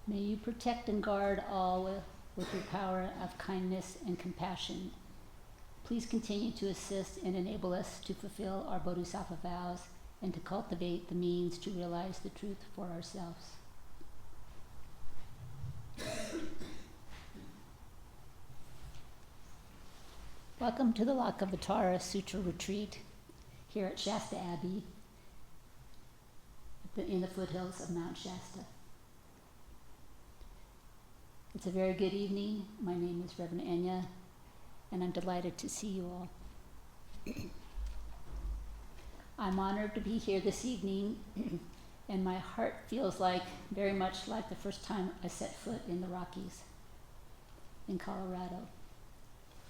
May you protect and guard all with your power of kindness and compassion. Please continue to assist and enable us to fulfill our bodhisattva vows and to cultivate the means to realize the truth for ourselves. Welcome to the Lankavatara Sutra retreat here at Shasta Abbey in the foothills of Mount Shasta. It's a very good evening. My name is Reverend Enya, and I'm delighted to see you all. I'm honored to be here this evening, and my heart feels very much like the first time I set foot in the Rockies in Colorado.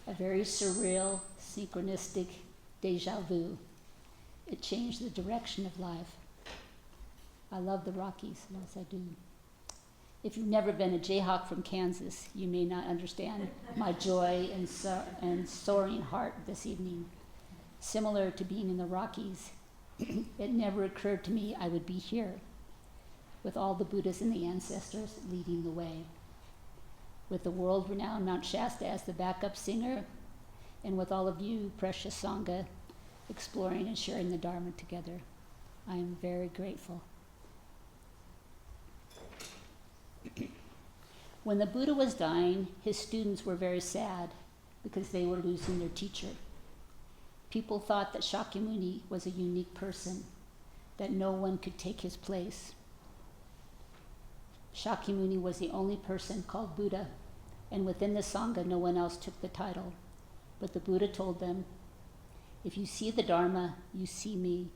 A very surreal, synchronistic deja vu. It changed the direction of life. I love the Rockies, yes I do. If you've never been a Jayhawk from Kansas, you may not understand my joy and soaring heart this evening. Similar to being in the Rockies, it never occurred to me I would be here with all the Buddhas and the ancestors leading the way, with the world-renowned Mount Shasta as the backup singer, and with all of you, precious Sangha, exploring and sharing the Dharma together. I am very grateful. When the Buddha was dying, his students were very sad because they were losing their teacher. People thought that Shakyamuni was a unique person, that no one could take his place. Shakyamuni was the only person called Buddha, and within the Sangha, no one else took the title. But the Buddha told them, if you see the Dharma, you see me.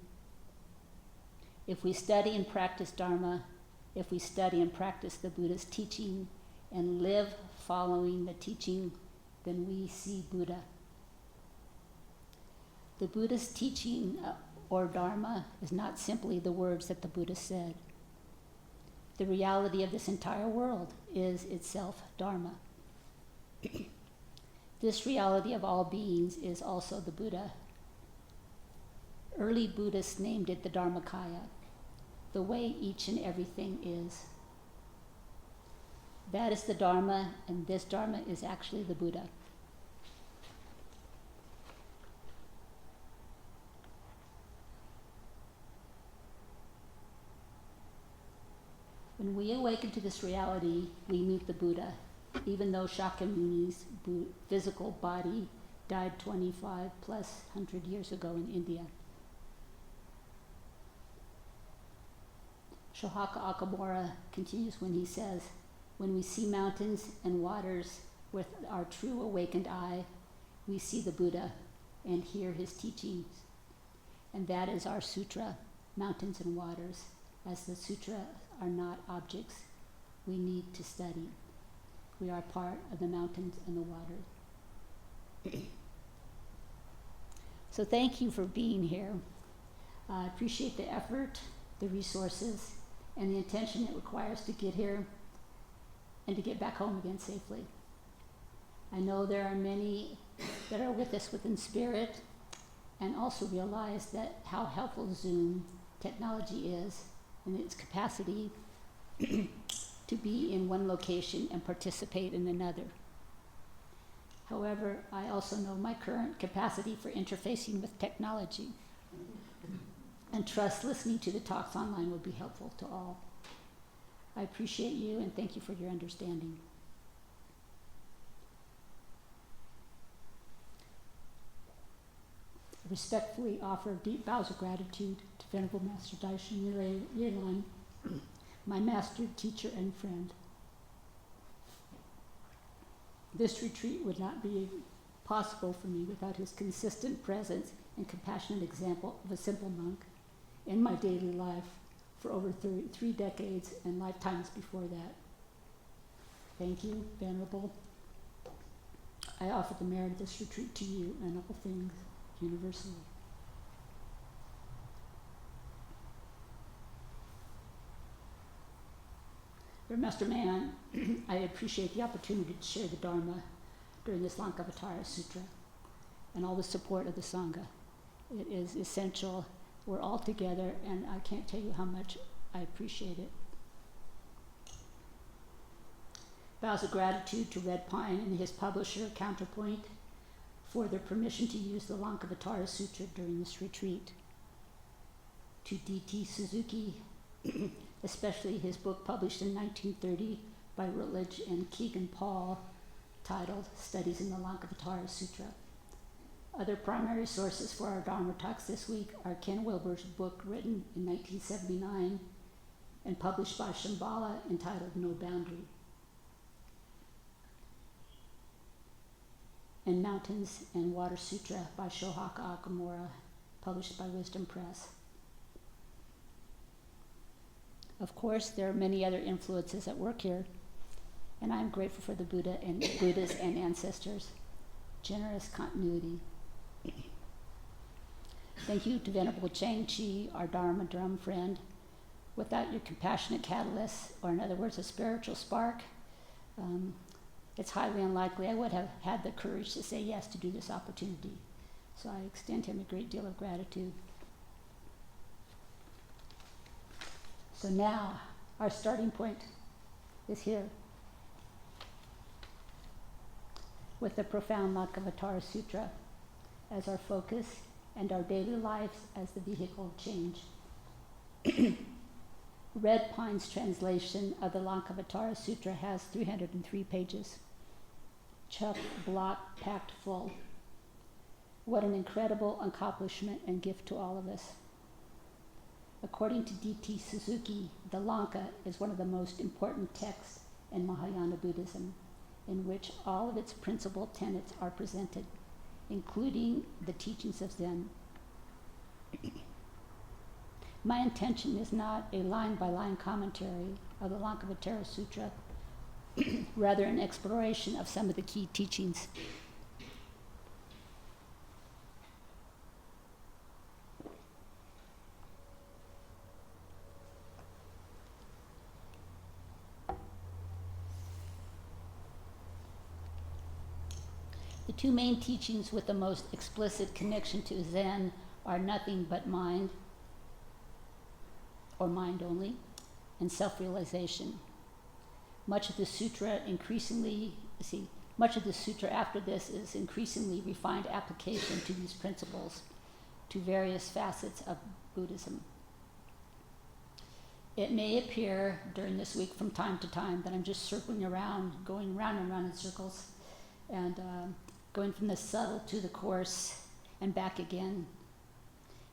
If we study and practice Dharma, if we study and practice the Buddha's teaching and live following the teaching, then we see Buddha. The Buddha's teaching, or Dharma, is not simply the words that the Buddha said. The reality of this entire world is itself Dharma. This reality of all beings is also the Buddha. Early Buddhists named it the Dharmakaya, the way each and everything is. That is the Dharma, and this Dharma is actually the Buddha. When we awaken to this reality, we meet the Buddha, even though Shakyamuni's physical body died 25+ years ago in India. Shohaka Akamura continues when he says, when we see mountains and waters with our true awakened eye, we see the Buddha and hear his teachings. And that is our sutra, mountains and waters. As the sutra are not objects we need to study. We are part of the mountains and the water. So thank you for being here. I appreciate the effort, the resources, and the intention it requires to get here and to get back home again safely. I know there are many that are with us within spirit and also realize that how helpful Zoom technology is and its capacity to be in one location and participate in another. However, I also know my current capacity for interfacing with technology, and trust listening to the talks online will be helpful to all. I appreciate you and thank you for your understanding. I respectfully offer deep bows of gratitude to Venerable Master Daishin Yelan, my master, teacher, and friend. This retreat would not be possible for me without his consistent presence and compassionate example of a simple monk in my daily life for over 3 decades and lifetimes before that. Thank you, Venerable. I offer the merit of this retreat to you and all things universally. Dear Master Man, I appreciate the opportunity to share the Dharma during this Lankavatara Sutra and all the support of the Sangha. It is essential. We're all together, and I can't tell you how much I appreciate it. vows of gratitude to Red Pine and his publisher, Counterpoint, for their permission to use the Lankavatara Sutra during this retreat. To D.T. Suzuki, especially his book published in 1930 by Rutledge and Keegan Paul, titled Studies in the Lankavatara Sutra. Other primary sources for our Dharma talks this week are Ken Wilber's book written in 1979 and published by Shambhala entitled No Boundary, and Mountains and Water Sutra by Shohaka Akamura, published by Wisdom Press. Of course, there are many other influences at work here, and I am grateful for the Buddhas and ancestors. Generous continuity. Thank you to Venerable Chang Chi, our Dharma drum friend. Without your compassionate catalyst, or in other words, a spiritual spark, it's highly unlikely I would have had the courage to say yes to do this opportunity. So I extend him a great deal of gratitude. So now, our starting point is here, with the profound Lankavatara Sutra as our focus and our daily lives as the vehicle of change. Red Pine's translation of the Lankavatara Sutra has 303 pages. Chuck block packed full. What an incredible accomplishment and gift to all of us. According to D.T. Suzuki, the Lanka is one of the most important texts in Mahayana Buddhism, in which all of its principal tenets are presented, including the teachings of Zen. My intention is not a line-by-line commentary of the Lankavatara Sutra, rather an exploration of some of the key teachings. The two main teachings with the most explicit connection to Zen are nothing but mind, or mind only, and self-realization. Much of the sutra after this is increasingly refined application to these principles, to various facets of Buddhism. It may appear during this week from time to time that I'm just circling around, going round and round in circles, and going from the subtle to the coarse and back again.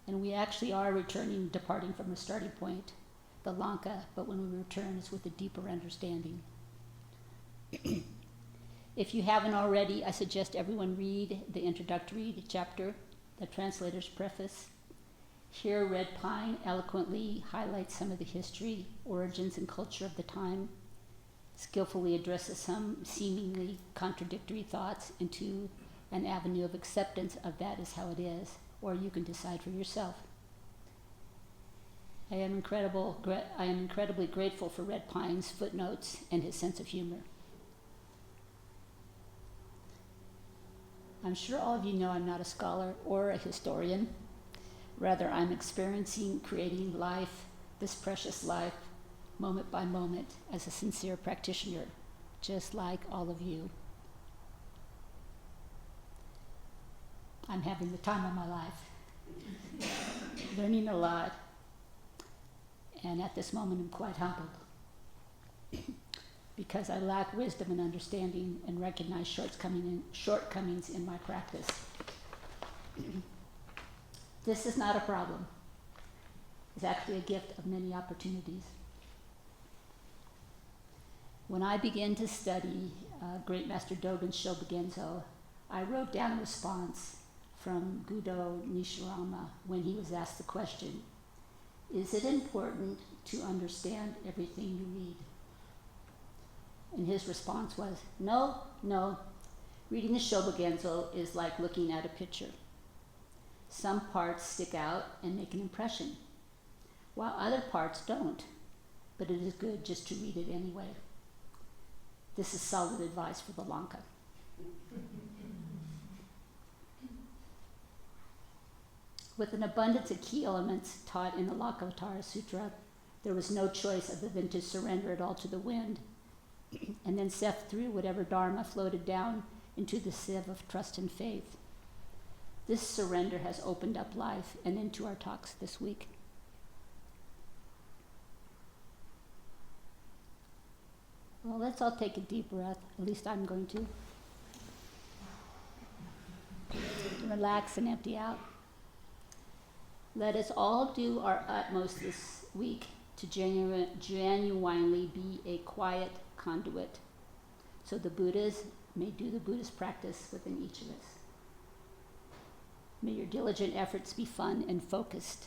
And we actually are departing from a starting point, the Lanka, but when we return, it's with a deeper understanding. If you haven't already, I suggest everyone read the introductory chapter, the translator's preface. Here, Red Pine eloquently highlights some of the history, origins, and culture of the time, skillfully addresses some seemingly contradictory thoughts into an avenue of acceptance of that is how it is, or you can decide for yourself. I am incredibly grateful for Red Pine's footnotes and his sense of humor. I'm sure all of you know I'm not a scholar or a historian. Rather, I'm experiencing, creating life, this precious life, moment by moment, as a sincere practitioner, just like all of you. I'm having the time of my life, learning a lot, and at this moment I'm quite humbled because I lack wisdom and understanding and recognize shortcomings in my practice. This is not a problem. It's actually a gift of many opportunities. When I began to study Great Master Dogen's Shobogenzo, I wrote down a response from Gudo Nishirama when he was asked the question, is it important to understand everything you read? And his response was, no. Reading the Shobogenzo is like looking at a picture. Some parts stick out and make an impression, while other parts don't, but it is good just to read it anyway. This is solid advice for the Lanka. With an abundance of key elements taught in the Lankavatara Sutra, there was no choice other than to surrender it all to the wind and then sift through whatever Dharma floated down into the sieve of trust and faith. This surrender has opened up life and into our talks this week. Well, let's all take a deep breath. At least I'm going to. Relax and empty out. Let us all do our utmost this week to genuinely be a quiet conduit, so the Buddhas may do the Buddhist practice within each of us. May your diligent efforts be fun and focused,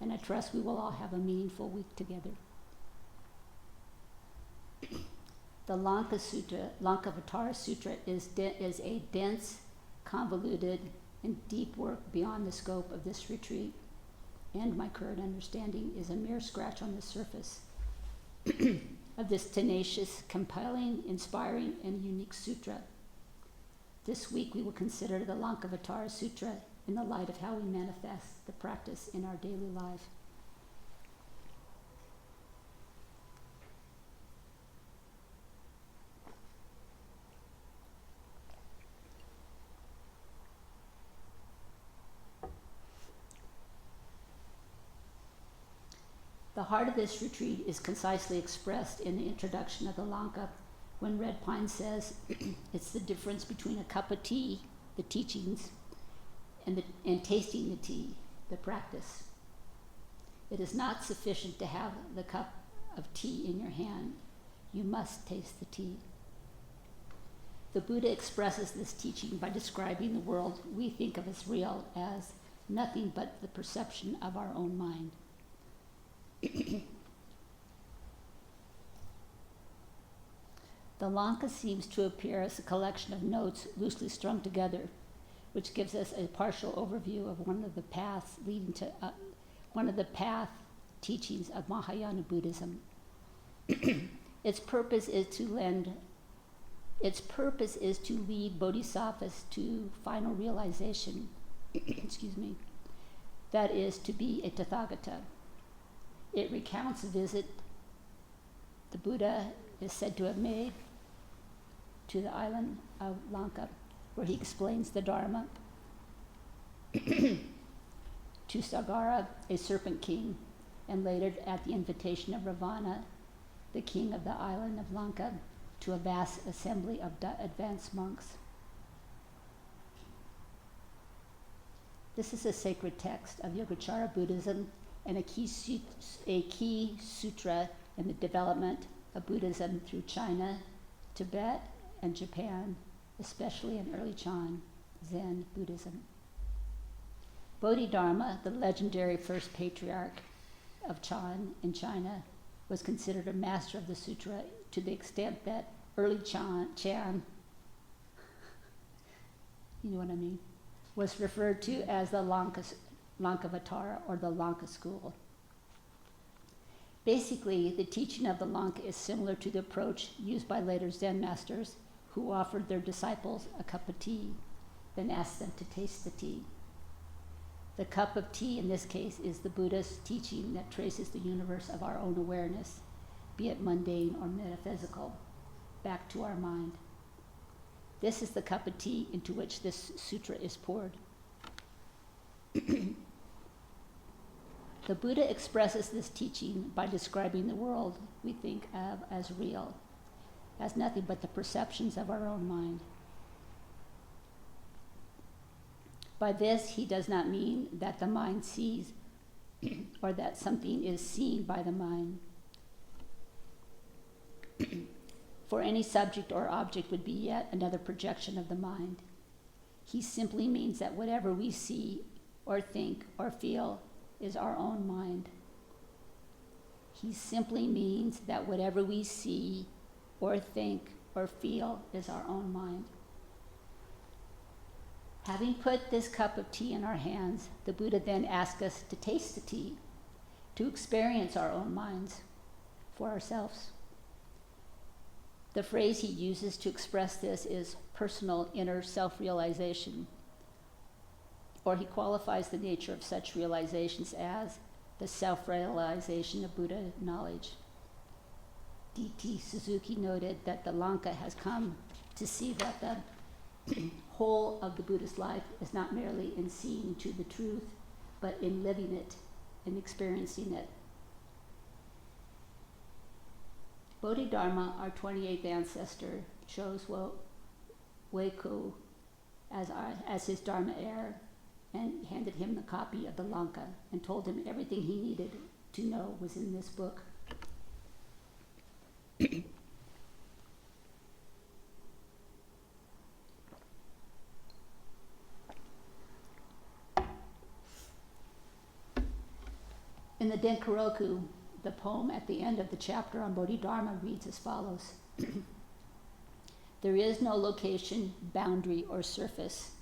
and I trust we will all have a meaningful week together. The Lankavatara Sutra is a dense, convoluted, and deep work beyond the scope of this retreat, and my current understanding is a mere scratch on the surface of this tenacious, compelling, inspiring, and unique sutra. This week we will consider the Lankavatara Sutra in the light of how we manifest the practice in our daily life. The heart of this retreat is concisely expressed in the introduction of the Lanka, when Red Pine says it's the difference between a cup of tea, the teachings, and tasting the tea, the practice. It is not sufficient to have the cup of tea in your hand. You must taste the tea. The Buddha expresses this teaching by describing the world we think of as real as nothing but the perception of our own mind. The Lanka seems to appear as a collection of notes loosely strung together, which gives us a partial overview of one of the paths leading to one of the path teachings of Mahayana Buddhism. Its purpose is to lead bodhisattvas to final realization. Excuse me. That is, to be a Tathagata. It recounts a visit the Buddha is said to have made to the island of Lanka, where he explains the Dharma to Sagara, a serpent king, and later at the invitation of Ravana, the king of the island of Lanka, to a vast assembly of advanced monks. This is a sacred text of Yogacara Buddhism and a key sutra in the development of Buddhism through China, Tibet, and Japan, especially in early Chan Zen Buddhism. Bodhidharma, the legendary first patriarch of Chan in China, was considered a master of the sutra to the extent that early Chan, you know what I mean, was referred to as the Lankavatara, or the Lanka school. Basically, the teaching of the Lanka is similar to the approach used by later Zen masters who offered their disciples a cup of tea, then asked them to taste the tea. The cup of tea in this case is the Buddha's teaching that traces the universe of our own awareness, be it mundane or metaphysical, back to our mind. This is the cup of tea into which this sutra is poured. The Buddha expresses this teaching by describing the world we think of as real, as nothing but the perceptions of our own mind. By this, he does not mean that the mind sees or that something is seen by the mind. For any subject or object would be yet another projection of the mind. He simply means that whatever we see or think or feel is our own mind. He simply means that whatever we see or think or feel is our own mind. Having put this cup of tea in our hands, the Buddha then asks us to taste the tea, to experience our own minds for ourselves. The phrase he uses to express this is personal inner self-realization, or he qualifies the nature of such realizations as the self-realization of Buddha knowledge, deep T. Suzuki noted that the Lanka has come to see that the whole of the Buddhist life is not merely in seeing to the truth, but in living it and experiencing it. Bodhidharma, our 28th ancestor, chose Weiko as his Dharma heir and handed him the copy of the Lanka and told him everything he needed to know was in this book. In the Denkaroku, the poem at the end of the chapter on Bodhidharma reads as follows. There is no location, boundary, or surface,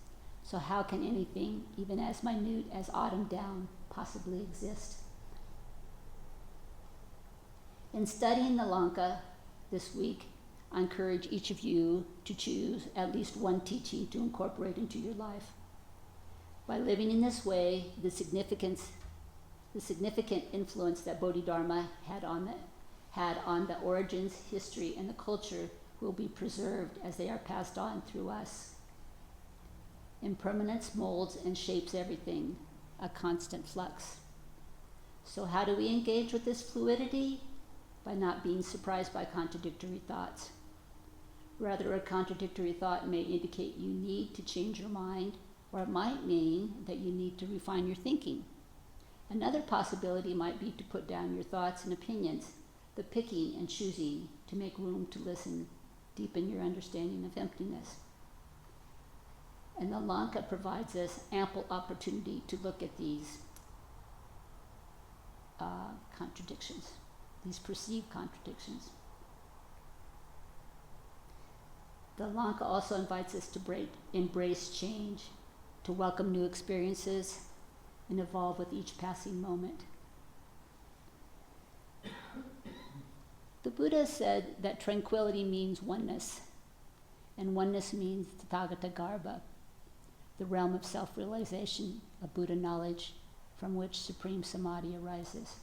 so how can anything, even as minute as autumn down, possibly exist? In studying the Lanka this week, I encourage each of you to choose at least one teaching to incorporate into your life. By living in this way, the significant influence that Bodhidharma had on the origins, history, and the culture will be preserved as they are passed on through us. Impermanence molds and shapes everything, a constant flux. So how do we engage with this fluidity? By not being surprised by contradictory thoughts. Rather, a contradictory thought may indicate you need to change your mind, or it might mean that you need to refine your thinking. Another possibility might be to put down your thoughts and opinions, the picking and choosing to make room to listen, deepen your understanding of emptiness. And the Lanka provides us ample opportunity to look at these contradictions, these perceived contradictions. The Lanka also invites us to embrace change, to welcome new experiences, and evolve with each passing moment. The Buddha said that tranquility means oneness, and oneness means Tathagata Garbha, the realm of self-realization, of Buddha knowledge, from which supreme samadhi arises.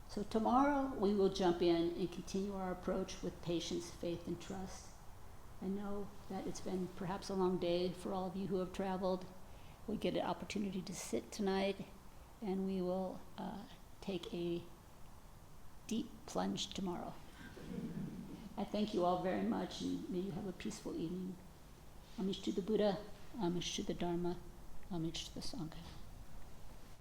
So tomorrow we will jump in and continue our approach with patience, faith, and trust. I know that it's been perhaps a long day for all of you who have traveled. We get an opportunity to sit tonight, and we will take a deep plunge tomorrow. I thank you all very much, and may you have a peaceful evening. Homage to the Buddha, homage to the Dharma, homage to the Sangha.